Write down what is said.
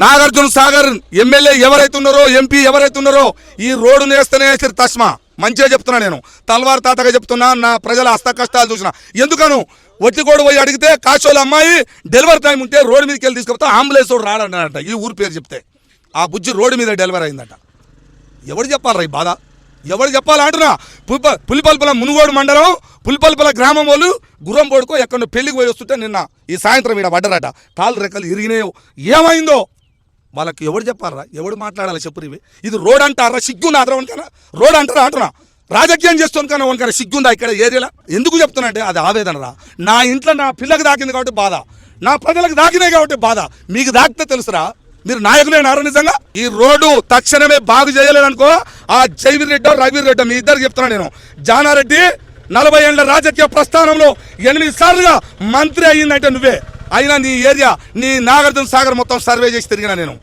Nagarjuna Sagar MLA ఎవరైతే ఉన్నారో MP ఎవరైతే ఉన్నారో ఈ రోడ్డును వేస్తేనే తస్మా మంచిగా చెప్తున్నా. నేను తల్వార్ తాతగా చెప్తున్నా. నా ప్రజల హస్త కష్టాలు చూసిన ఎందుకను ఒట్టికోడు పోయి అడిగితే కాశోళ్ళ అమ్మాయి డెలివరీ టైం ఉంటే రోడ్డు మీదకి వెళ్ళి తీసుకపోతే అంబులెన్స్ రోడ్ రాడన్నట. ఈ ఊరు పేరు చెప్తే ఆ బుజ్జి రోడ్డు మీద డెలివరీ అయిందట. ఎవడు చెప్పాలరా ఈ బాధ? ఎవరు చెప్పాలంటున్నా? పులిపల్పల మునుగోడు మండలం పులిపల్పల గ్రామం వాళ్ళు గుర్రం పోడుకో ఎక్కడ పెళ్లికి పోయి వస్తుంటే నిన్న ఈ సాయంత్రం ఇక్కడ పడ్డరట. కాళ్ళు రెక్కలు ఇరిగినాయో ఏమైందో వాళ్ళకి ఎవడు చెప్పాలరా? ఎవడు మాట్లాడాలి చెప్పు. ఇది రోడ్ అంటారా? సిగ్గుందా అదరా వనకనా? రోడ్ అంటారా అంటున్నా. రాజకీయం చేస్తుంది కానీ వనకనా సిగ్గుందా ఇక్కడ ఏరియాలో? ఎందుకు చెప్తున్నా అంటే అది ఆవేదన రా. నా ఇంట్లో నా పిల్లకి దాకింది కాబట్టి బాధ, నా ప్రజలకు దాకినాయి కాబట్టి బాధ. మీకు దాకితే తెలుసురా మీరు నాయకులేనారా నిజంగా? ఈ రోడ్డు తక్షణమే బాగు చేయలేదనుకో ఆ జైవీర్ రెడ్డి రవీర్ రెడ్డి మీ ఇద్దరు చెప్తున్నా నేను. జానారెడ్డి 40 ఏళ్ల రాజకీయ ప్రస్థానంలో 8 సార్లుగా మంత్రి అయ్యిందంటే నువ్వే. అయినా నీ ఏరియా నీ నాగార్జున సాగర్ మొత్తం సర్వే చేసి తిరిగినా నేను.